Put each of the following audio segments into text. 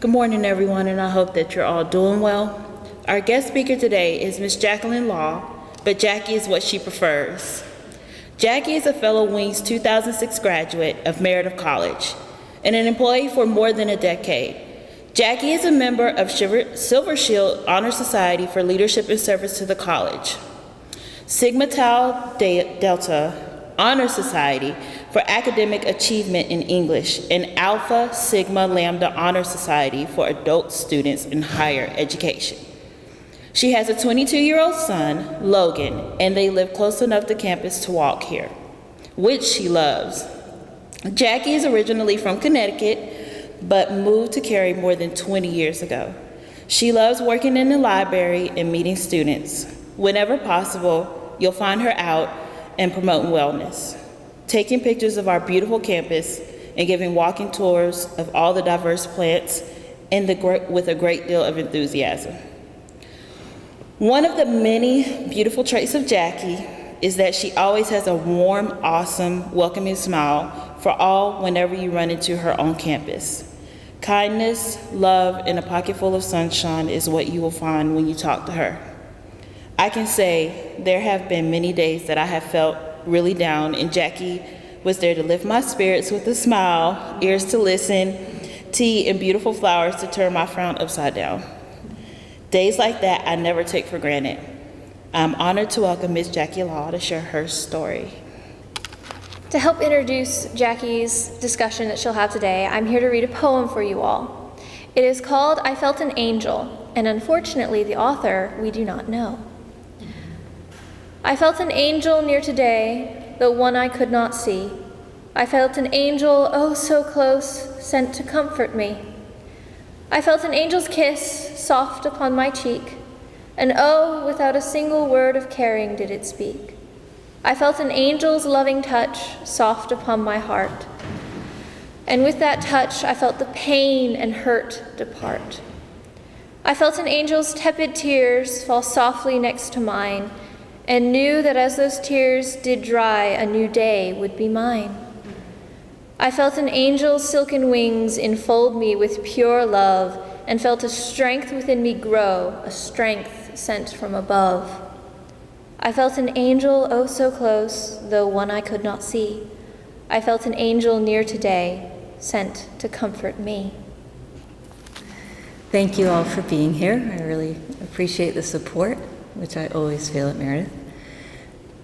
Good morning, everyone, and I hope that you're all doing well. Our guest speaker today is Miss Jacqueline Law, but Jackie is what she prefers. Jackie is a fellow Wings 2006 graduate of Meredith College and an employee for more than a decade. Jackie is a member of Silver Shield Honor Society for Leadership and Service to the college, Sigma Tau Delta Honor Society for Academic Achievement in English, and Alpha Sigma Lambda Honor Society for adult students in higher education. She has a 22-year-old son, Logan, and they live close enough to campus to walk here, which she loves. Jackie is originally from Connecticut, but moved to Cary more than 20 years ago. She loves working in the library and meeting students. Whenever possible, you'll find her out and promoting wellness, taking pictures of our beautiful campus and giving walking tours of all the diverse plants with a great deal of enthusiasm. One of the many beautiful traits of Jackie is that she always has a warm, awesome, welcoming smile for all whenever you run into her on campus. Kindness, love, and a pocket full of sunshine is what you will find when you talk to her. I can say there have been many days that I have felt really down, and Jackie was there to lift my spirits with a smile, ears to listen, tea, and beautiful flowers to turn my frown upside down. Days like that I never take for granted. I'm honored to welcome Ms. Jackie Law to share her story. To help introduce Jackie's discussion that she'll have today, I'm here to read a poem for you all. It is called I Felt an Angel, and unfortunately the author we do not know. I felt an angel near today, though one I could not see. I felt an angel, oh so close, sent to comfort me. I felt an angel's kiss, soft upon my cheek, and oh, without a single word of caring did it speak. I felt an angel's loving touch, soft upon my heart, and with that touch I felt the pain and hurt depart. I felt an angel's tepid tears fall softly next to mine, and knew that as those tears did dry, a new day would be mine. I felt an angel's silken wings enfold me with pure love, and felt a strength within me grow, a strength sent from above. I felt an angel oh so close, though one I could not see. I felt an angel near today, sent to comfort me. Thank you all for being here. I really appreciate the support, which I always feel at Meredith.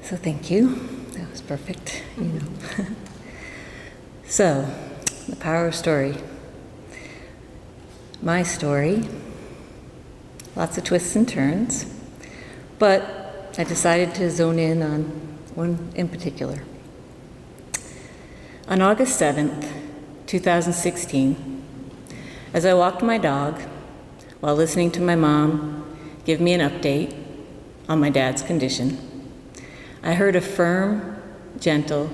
So thank you. That was perfect, you know. So, the power of story. My story, lots of twists and turns, but I decided to zone in on one in particular. On August 7th, 2016, as I walked my dog while listening to my mom give me an update on my dad's condition, I heard a firm, gentle,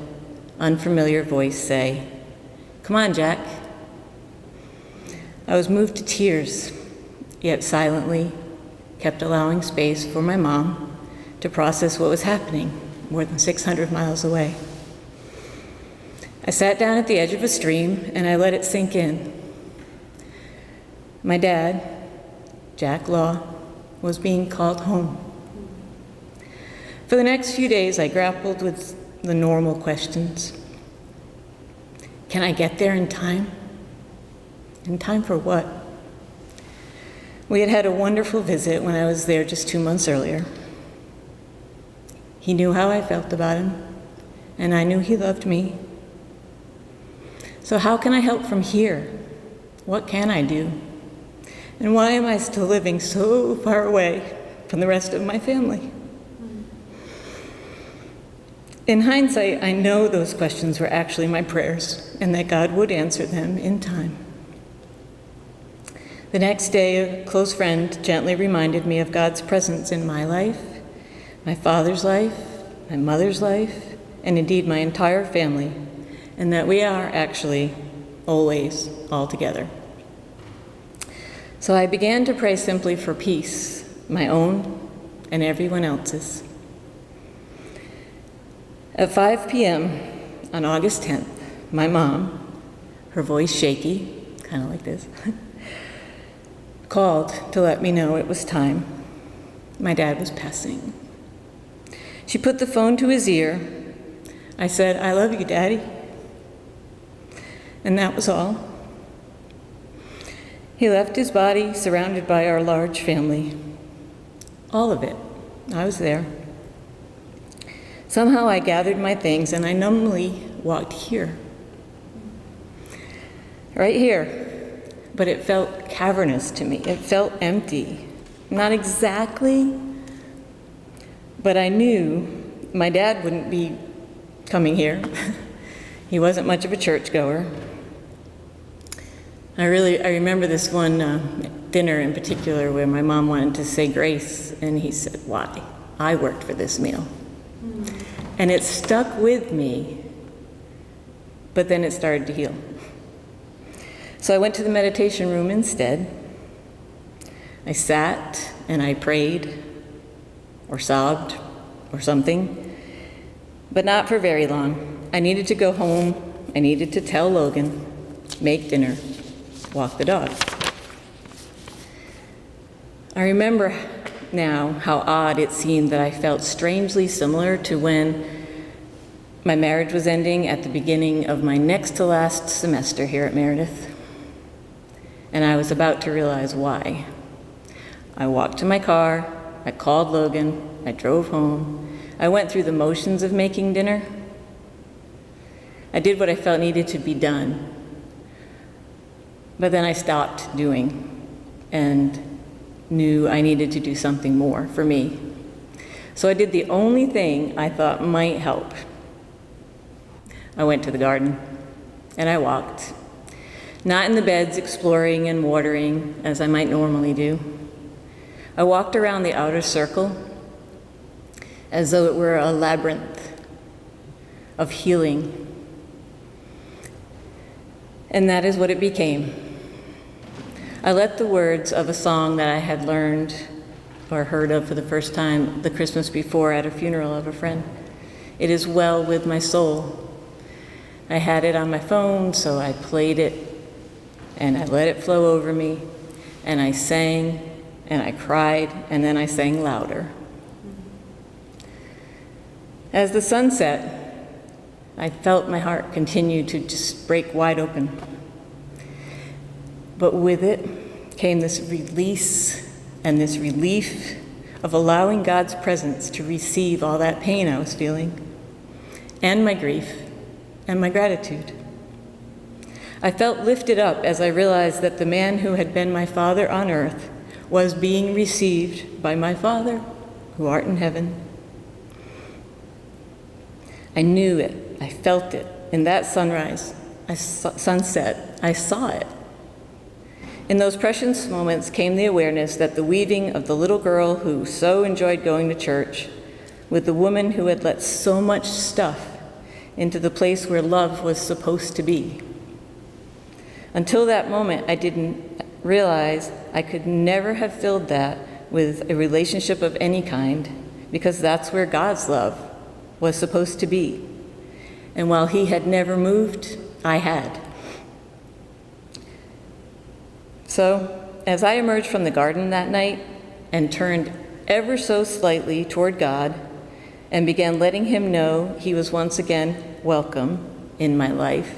unfamiliar voice say, "Come on, Jack." I was moved to tears, yet silently kept allowing space for my mom to process what was happening more than 600 miles away. I sat down at the edge of a stream and I let it sink in. My dad, Jack Law, was being called home. For the next few days, I grappled with the normal questions. Can I get there in time? In time for what? We had had a wonderful visit when I was there just 2 months earlier. He knew how I felt about him, and I knew he loved me. So how can I help from here? What can I do? And why am I still living so far away from the rest of my family? In hindsight, I know those questions were actually my prayers and that God would answer them in time. The next day, a close friend gently reminded me of God's presence in my life, my father's life, my mother's life, and indeed my entire family, and that we are actually always all together. So I began to pray simply for peace, my own and everyone else's. At 5 p.m. on August 10th, my mom, her voice shaky, kind of like this, called to let me know it was time. My dad was passing. She put the phone to his ear. I said, "I love you, Daddy." And that was all. He left his body surrounded by our large family. All of it. I was there. Somehow I gathered my things and I numbly walked here. Right here. But it felt cavernous to me. It felt empty. Not exactly, but I knew my dad wouldn't be coming here. He wasn't much of a churchgoer. I remember this one dinner in particular where my mom wanted to say grace, and he said, "Why? I worked for this meal." And it stuck with me, but then it started to heal. So I went to the meditation room instead. I sat and I prayed, or sobbed, or something, but not for very long. I needed to go home. I needed to tell Logan, make dinner, walk the dog. I remember now how odd it seemed that I felt strangely similar to when my marriage was ending at the beginning of my next to last semester here at Meredith. And I was about to realize why. I walked to my car, I called Logan, I drove home. I went through the motions of making dinner. I did what I felt needed to be done. But then I stopped doing and knew I needed to do something more for me. So I did the only thing I thought might help. I went to the garden and I walked. Not in the beds exploring and watering as I might normally do. I walked around the outer circle as though it were a labyrinth of healing. And that is what it became. I let the words of a song that I had learned or heard of for the first time the Christmas before at a funeral of a friend. It is well with my soul. I had it on my phone, so I played it and I let it flow over me, and I sang and I cried, and then I sang louder. As the sun set, I felt my heart continue to just break wide open. But with it came this release and this relief of allowing God's presence to receive all that pain I was feeling, and my grief, and my gratitude. I felt lifted up as I realized that the man who had been my father on earth was being received by my Father who art in heaven. I knew it, I felt it. In that sunset, I saw it. In those precious moments came the awareness that the weaving of the little girl who so enjoyed going to church with the woman who had let so much stuff into the place where love was supposed to be. Until that moment, I didn't realize I could never have filled that with a relationship of any kind, because that's where God's love was supposed to be. And while he had never moved, I had. So, as I emerged from the garden that night and turned ever so slightly toward God and began letting him know he was once again welcome in my life,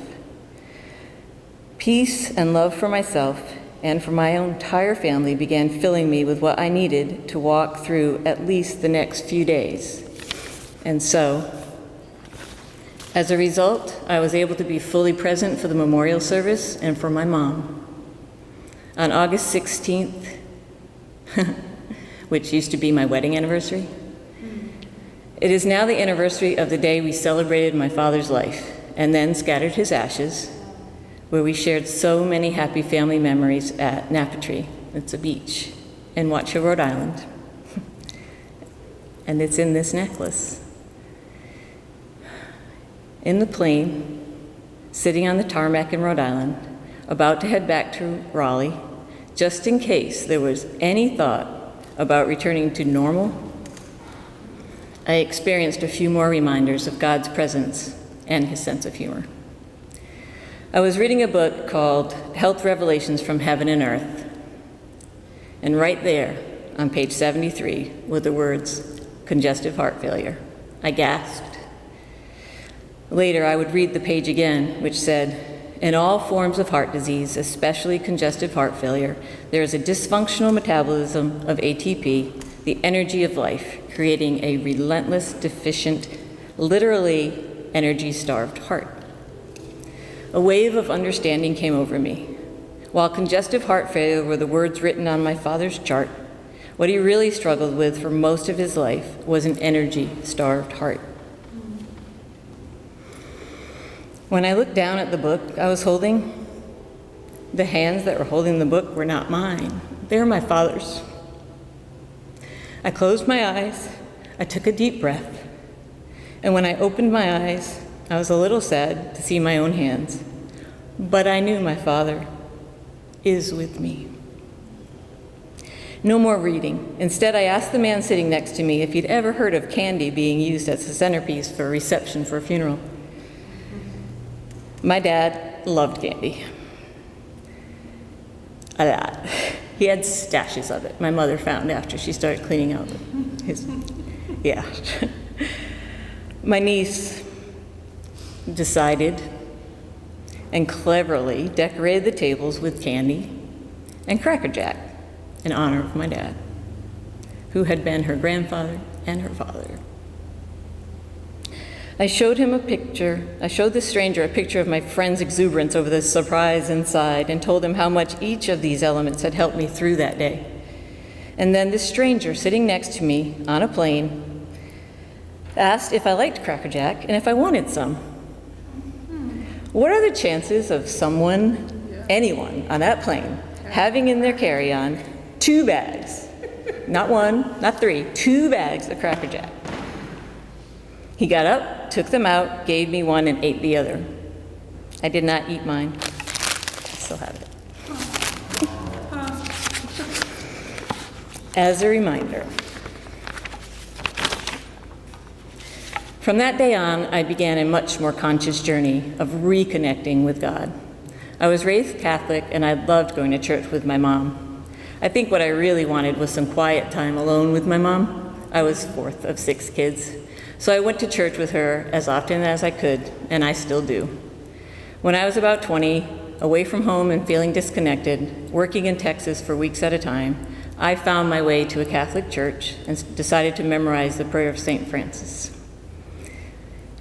peace and love for myself and for my entire family began filling me with what I needed to walk through at least the next few days. And so, as a result, I was able to be fully present for the memorial service and for my mom. On August 16th, which used to be my wedding anniversary, it is now the anniversary of the day we celebrated my father's life and then scattered his ashes, where we shared so many happy family memories at Napatree. It's a beach in Watch Hill, Rhode Island. And it's in this necklace. In the plane, sitting on the tarmac in Rhode Island, about to head back to Raleigh, just in case there was any thought about returning to normal, I experienced a few more reminders of God's presence and his sense of humor. I was reading a book called Health Revelations from Heaven and Earth. And right there, on page 73, were the words, congestive heart failure. I gasped. Later, I would read the page again, which said, in all forms of heart disease, especially congestive heart failure, there is a dysfunctional metabolism of ATP, the energy of life, creating a relentless, deficient, literally energy-starved heart. A wave of understanding came over me. While congestive heart failure were the words written on my father's chart, what he really struggled with for most of his life was an energy-starved heart. When I looked down at the book I was holding, the hands that were holding the book were not mine. They were my father's. I closed my eyes, I took a deep breath, and when I opened my eyes, I was a little sad to see my own hands, but I knew my father is with me. No more reading. Instead, I asked the man sitting next to me if he'd ever heard of candy being used as a centerpiece for a reception for a funeral. My dad loved candy. A lot. He had stashes of it. My mother found after she started cleaning out his, yeah. My niece decided and cleverly decorated the tables with candy and Cracker Jack in honor of my dad, who had been her grandfather and her father. I showed this stranger a picture of my friend's exuberance over the surprise inside and told him how much each of these elements had helped me through that day. And then this stranger sitting next to me on a plane asked if I liked Cracker Jack and if I wanted some. What are the chances of anyone on that plane, having in their carry-on 2 bags, not 1, not 3, 2 bags of Cracker Jack? He got up, took them out, gave me one, and ate the other. I did not eat mine. I still have it. As a reminder, from that day on, I began a much more conscious journey of reconnecting with God. I was raised Catholic, and I loved going to church with my mom. I think what I really wanted was some quiet time alone with my mom. I was 4th of 6 kids. So I went to church with her as often as I could, and I still do. When I was about 20, away from home and feeling disconnected, working in Texas for weeks at a time, I found my way to a Catholic church and decided to memorize the prayer of St. Francis.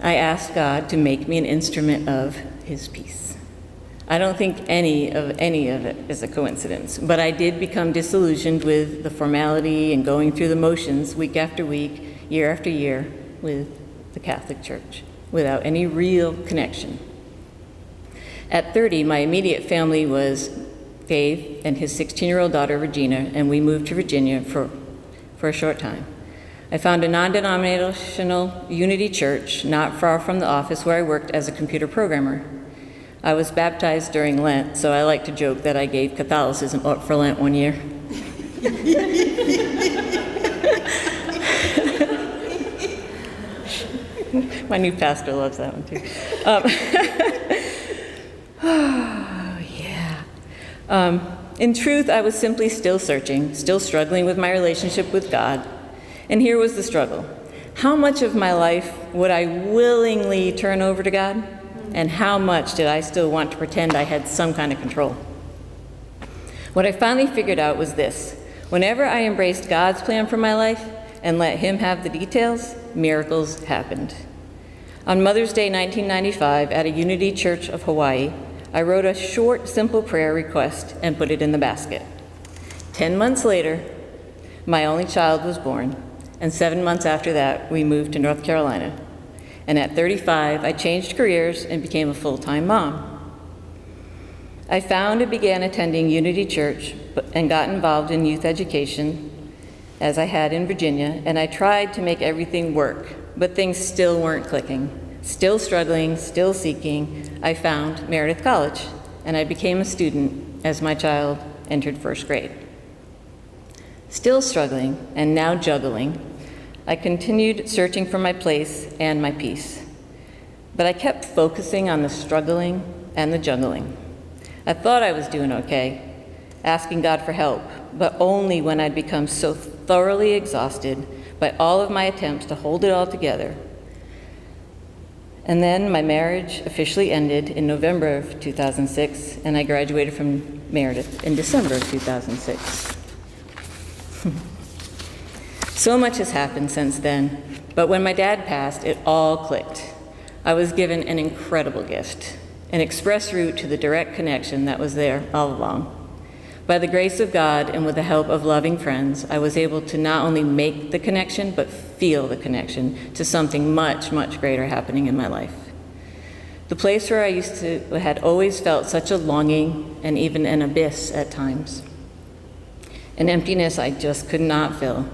I asked God to make me an instrument of his peace. I don't think any of it is a coincidence, but I did become disillusioned with the formality and going through the motions week after week, year after year, with the Catholic Church, without any real connection. At 30, my immediate family was Dave and his 16-year-old daughter, Regina, and we moved to Virginia for a short time. I found a non-denominational Unity Church not far from the office where I worked as a computer programmer. I was baptized during Lent, so I like to joke that I gave Catholicism up for Lent one year. My new pastor loves that one too. Oh, yeah. In truth, I was simply still searching, still struggling with my relationship with God. And here was the struggle. How much of my life would I willingly turn over to God? And how much did I still want to pretend I had some kind of control? What I finally figured out was this. Whenever I embraced God's plan for my life and let him have the details, miracles happened. On Mother's Day 1995 at a Unity Church of Hawaii, I wrote a short, simple prayer request and put it in the basket. 10 months later, my only child was born, and 7 months after that, we moved to North Carolina. And at 35, I changed careers and became a full-time mom. I found and began attending Unity Church and got involved in youth education, as I had in Virginia, and I tried to make everything work, but things still weren't clicking. Still struggling, still seeking, I found Meredith College, and I became a student as my child entered 1st grade. Still struggling, and now juggling, I continued searching for my place and my peace. But I kept focusing on the struggling and the juggling. I thought I was doing okay, asking God for help, but only when I'd become so thoroughly exhausted by all of my attempts to hold it all together. And then my marriage officially ended in November of 2006, and I graduated from Meredith in December of 2006. So much has happened since then, but when my dad passed, it all clicked. I was given an incredible gift, an express route to the direct connection that was there all along. By the grace of God and with the help of loving friends, I was able to not only make the connection, but feel the connection to something much, much greater happening in my life. The place where I had always felt such a longing and even an abyss at times. An emptiness I just could not fill,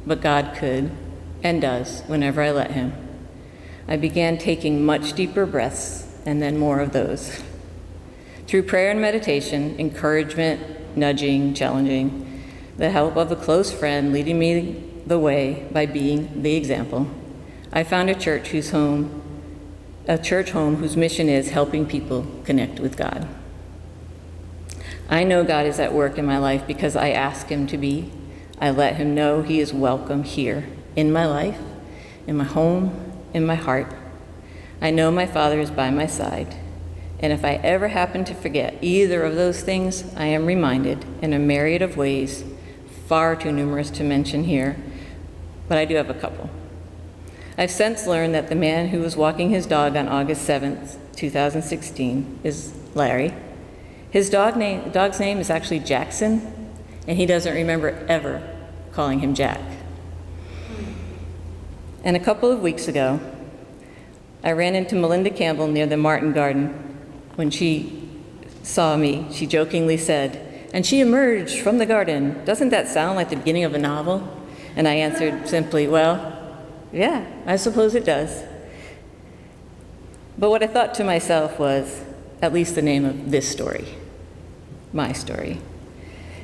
but God could and does whenever I let him. I began taking much deeper breaths and then more of those. Through prayer and meditation, encouragement, nudging, challenging, the help of a close friend leading me the way by being the example, I found a church home whose mission is helping people connect with God. I know God is at work in my life because I ask him to be. I let him know he is welcome here in my life, in my home, in my heart. I know my Father is by my side. And if I ever happen to forget either of those things, I am reminded in a myriad of ways, far too numerous to mention here, but I do have a couple. I've since learned that the man who was walking his dog on August 7th, 2016 is Larry. His dog's name is actually Jackson, and he doesn't remember ever calling him Jack. And a couple of weeks ago, I ran into Melinda Campbell near the Martin Garden. When she saw me, she jokingly said, "And she emerged from the garden. Doesn't that sound like the beginning of a novel?" And I answered simply, "Well, yeah, I suppose it does." But what I thought to myself was, at least the name of this story, my story.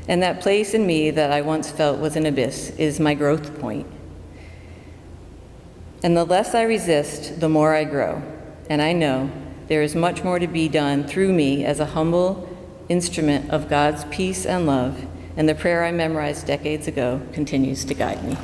And that place in me that I once felt was an abyss is my growth point. And the less I resist, the more I grow. And I know there is much more to be done through me as a humble instrument of God's peace and love, and the prayer I memorized decades ago continues to guide me.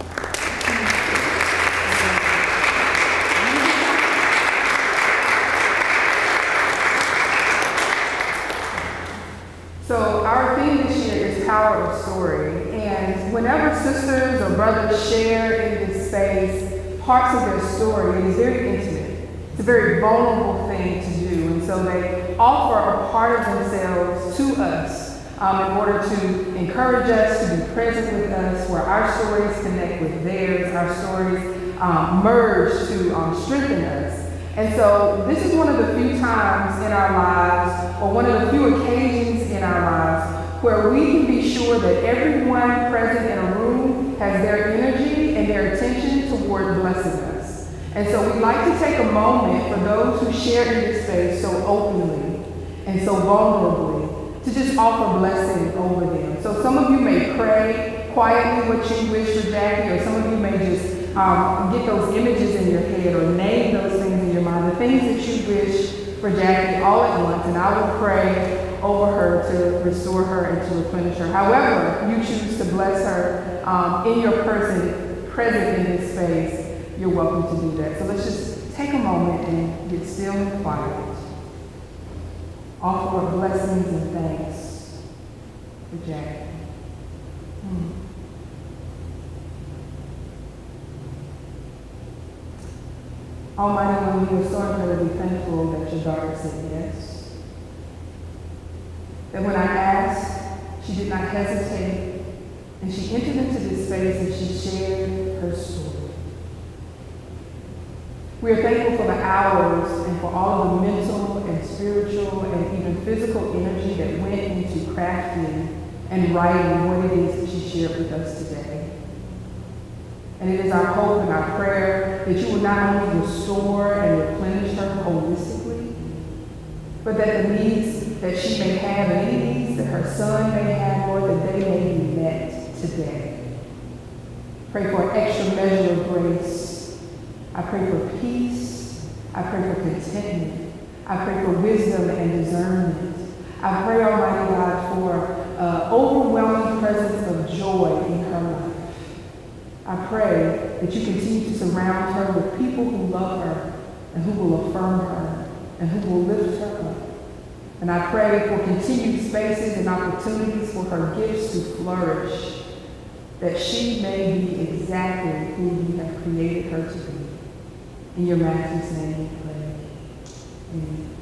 So our theme this year is Power of Story, and whenever sisters or brothers share in this space parts of their story, it is very intimate. It's a very vulnerable thing to do, and so they offer a part of themselves to us in order to encourage us to be present with us, where our stories connect with theirs, our stories merge to strengthen us. And so this is one of the few times in our lives, or one of the few occasions in our lives, where we can be sure that everyone present in a room has their energy and their attention toward blessing us. And so we'd like to take a moment for those who share in this space so openly and so vulnerably to just offer blessing over them. So some of you may pray quietly what you wish for Jackie, or some of you may just get those images in your head or name those things in your mind, the things that you wish for Jackie all at once, and I will pray over her to restore her and to replenish her. However you choose to bless her in your person present in this space, you're welcome to do that. So let's just take a moment and get still and quiet. Offer blessings and thanks for Jackie. Almighty One, we are so incredibly thankful that your daughter said yes. That when I asked, she did not hesitate, and she entered into this space and she shared her story. We are thankful for the hours and for all of the mental and spiritual and even physical energy that went into crafting and writing what it is that she shared with us today. And it is our hope and our prayer that you will not only restore and replenish her holistically, but that the needs that she may have and any needs that her son may have, Lord, that they may be met today. Pray for an extra measure of grace. I pray for peace. I pray for contentment. I pray for wisdom and discernment. I pray, Almighty God, for that you continue to surround her with people who love her and who will affirm her and who will lift her up. And I pray for continued spaces and opportunities for her gifts to flourish, that she may be exactly who you have created her to be. In your Master's name we pray. Amen.